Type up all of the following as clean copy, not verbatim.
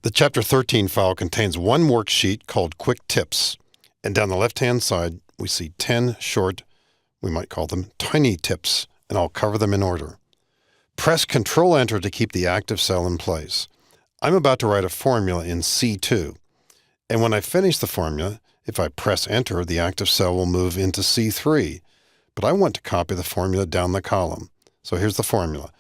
The Chapter 13 file contains one worksheet called Quick Tips, and down the left-hand side, we see 10 short, we might call them tiny tips, and I'll cover them in order. Press Control-Enter to keep the active cell in place. I'm about to write a formula in C2, and when I finish the formula, if I press Enter, the active cell will move into C3, but I want to copy the formula down the column. So here's the formula.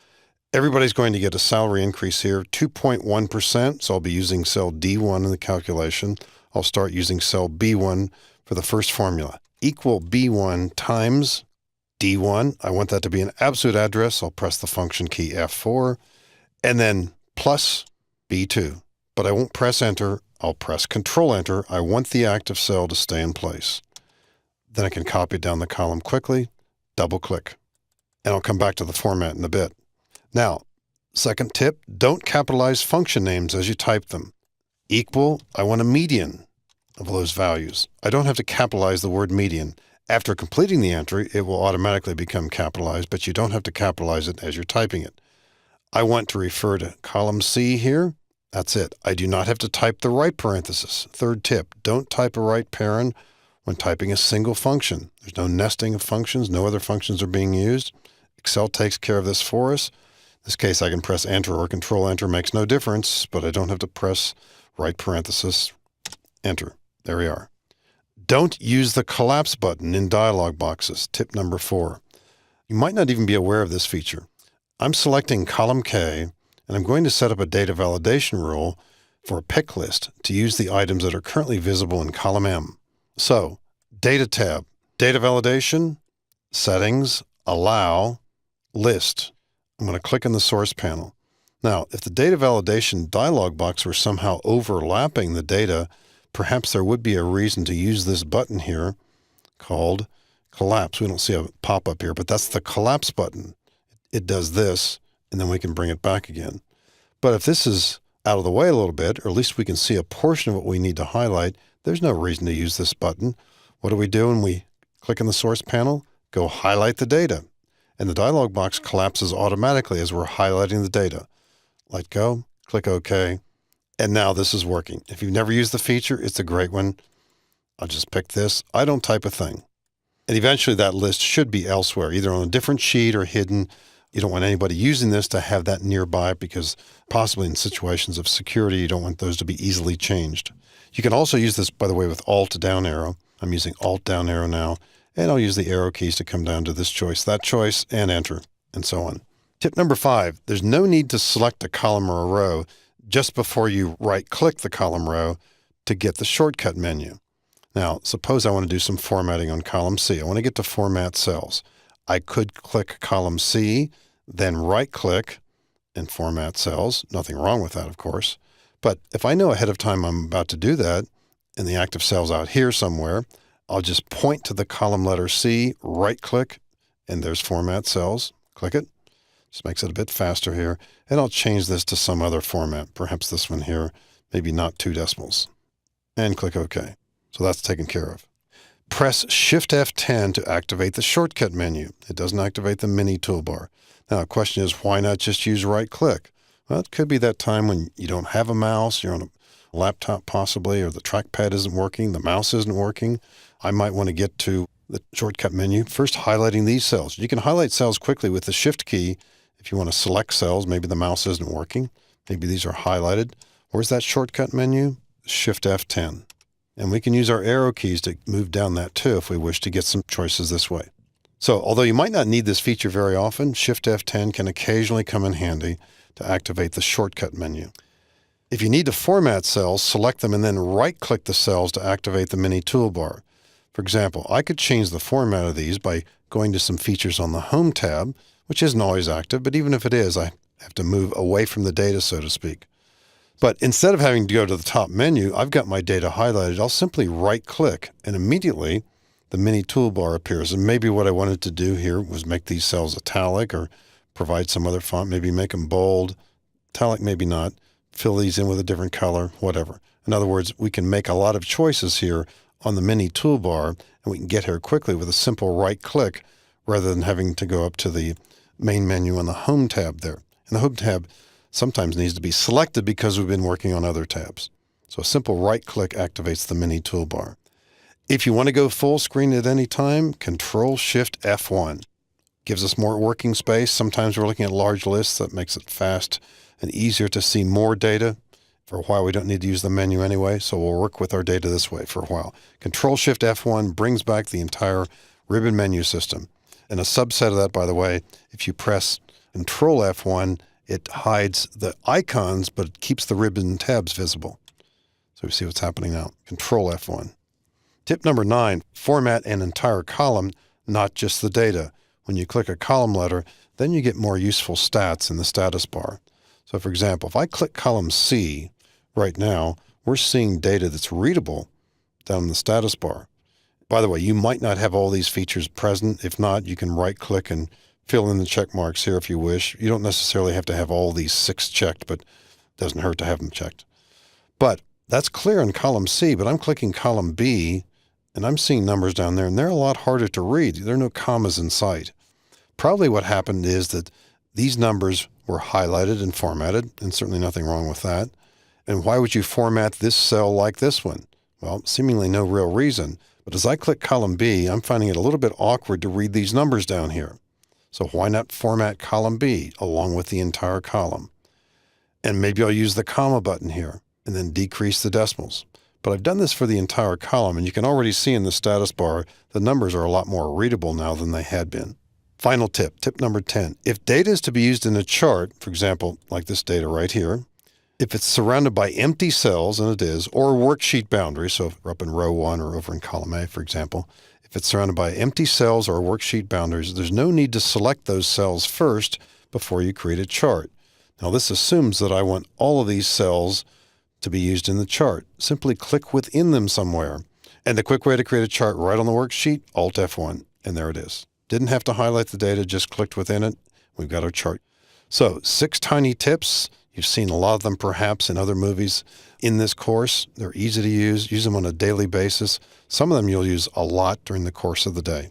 Everybody's going to get a salary increase here, 2.1%, so I'll be using cell D1 in the calculation. I'll start using cell B1 for the first formula. Equal B1 times D1. I want that to be an absolute address. I'll press the function key F4, and then plus B2. But I won't press Enter. I'll press Control-Enter. I want the active cell to stay in place. Then I can copy it down the column quickly, double-click, and I'll come back to the format in a bit. Now, second tip, don't capitalize function names as you type them. Equal, I want a median of those values. I don't have to capitalize the word median. After completing the entry, it will automatically become capitalized, but you don't have to capitalize it as you're typing it. I want to refer to column C here. That's it. I do not have to type the right parenthesis. Third tip, don't type a right parent when typing a single function. There's no nesting of functions. No other functions are being used. Excel takes care of this for us. In this case, I can press Enter or Control-Enter. Makes no difference, but I don't have to press right parenthesis, Enter. There we are. Don't use the collapse button in dialog boxes. Tip number 4. You might not even be aware of this feature. I'm selecting column K, and I'm going to set up a data validation rule for a pick list to use the items that are currently visible in column M. So, Data tab, Data Validation, Settings, Allow, List. I'm going to click in the source panel. Now, if the data validation dialog box were somehow overlapping the data, perhaps there would be a reason to use this button here called collapse. We don't see a pop-up here, but that's the collapse button. It does this, and then we can bring it back again. But if this is out of the way a little bit, or at least we can see a portion of what we need to highlight, there's no reason to use this button. What do we do when we click in the source panel? Go highlight the data. And the dialog box collapses automatically as we're highlighting the data. Let go, click OK, and now this is working. If you've never used the feature, it's a great one. I'll just pick this. I don't type a thing. And eventually that list should be elsewhere, either on a different sheet or hidden. You don't want anybody using this to have that nearby because possibly in situations of security, you don't want those to be easily changed. You can also use this, by the way, with Alt down arrow. I'm using Alt down arrow now. And I'll use the arrow keys to come down to this choice, that choice, and Enter, and so on. Tip number 5, there's no need to select a column or a row just before you right-click the column row to get the shortcut menu. Now, suppose I want to do some formatting on column C. I want to get to Format Cells. I could click column C, then right-click and Format Cells. Nothing wrong with that, of course. But if I know ahead of time I'm about to do that, and the active cell's out here somewhere, I'll just point to the column letter C, right-click, and there's Format Cells. Click it. Just makes it a bit faster here. And I'll change this to some other format, perhaps this one here, maybe not 2 decimals. And click OK. So that's taken care of. Press Shift F10 to activate the shortcut menu. It doesn't activate the mini toolbar. Now, the question is, why not just use right-click? Well, it could be that time when you don't have a mouse, you're on a laptop possibly, or the trackpad isn't working, the mouse isn't working. I might want to get to the shortcut menu, first highlighting these cells. You can highlight cells quickly with the Shift key if you want to select cells. Maybe the mouse isn't working. Maybe these are highlighted. Where's that shortcut menu? Shift F10. And we can use our arrow keys to move down that too if we wish to get some choices this way. So although you might not need this feature very often, Shift F10 can occasionally come in handy to activate the shortcut menu. If you need to format cells, select them and then right-click the cells to activate the mini toolbar. For example, I could change the format of these by going to some features on the Home tab, which isn't always active, but even if it is, I have to move away from the data, so to speak. But instead of having to go to the top menu, I've got my data highlighted. I'll simply right-click, and immediately the mini toolbar appears. And maybe what I wanted to do here was make these cells italic or provide some other font, maybe make them bold, italic maybe not, fill these in with a different color, whatever. In other words, we can make a lot of choices here on the mini toolbar, and we can get here quickly with a simple right-click rather than having to go up to the main menu on the Home tab there. And the Home tab sometimes needs to be selected because we've been working on other tabs. So a simple right-click activates the mini toolbar. If you want to go full screen at any time, Control-Shift-F1 gives us more working space. Sometimes we're looking at large lists. That makes it fast and easier to see more data. For a while, we don't need to use the menu anyway, so we'll work with our data this way for a while. Control-Shift-F1 brings back the entire ribbon menu system. And a subset of that, by the way, if you press Control-F1, it hides the icons, but it keeps the ribbon tabs visible. So we see what's happening now. Control-F1. Tip number 9, format an entire column, not just the data. When you click a column letter, then you get more useful stats in the status bar. So for example, if I click column C right now, we're seeing data that's readable down in the status bar. By the way, you might not have all these features present. If not, you can right-click and fill in the check marks here if you wish. You don't necessarily have to have all these 6 checked, but it doesn't hurt to have them checked. But that's clear in column C, but I'm clicking column B, and I'm seeing numbers down there, and they're a lot harder to read. There are no commas in sight. Probably what happened is that these numbers were highlighted and formatted, and certainly nothing wrong with that. And why would you format this cell like this one? Well, seemingly no real reason. But as I click column B, I'm finding it a little bit awkward to read these numbers down here. So why not format column B along with the entire column? And maybe I'll use the comma button here and then decrease the decimals. But I've done this for the entire column, and you can already see in the status bar the numbers are a lot more readable now than they had been. Final tip, tip number 10. If data is to be used in a chart, for example, like this data right here, if it's surrounded by empty cells, and it is, or worksheet boundaries, so if we're up in row 1 or over in column A, for example, if it's surrounded by empty cells or worksheet boundaries, there's no need to select those cells first before you create a chart. Now this assumes that I want all of these cells to be used in the chart. Simply click within them somewhere. And the quick way to create a chart right on the worksheet, Alt F1, and there it is. Didn't have to highlight the data, just clicked within it. We've got our chart. So 6 tiny tips. You've seen a lot of them perhaps in other movies in this course. They're easy to use. Use them on a daily basis. Some of them you'll use a lot during the course of the day.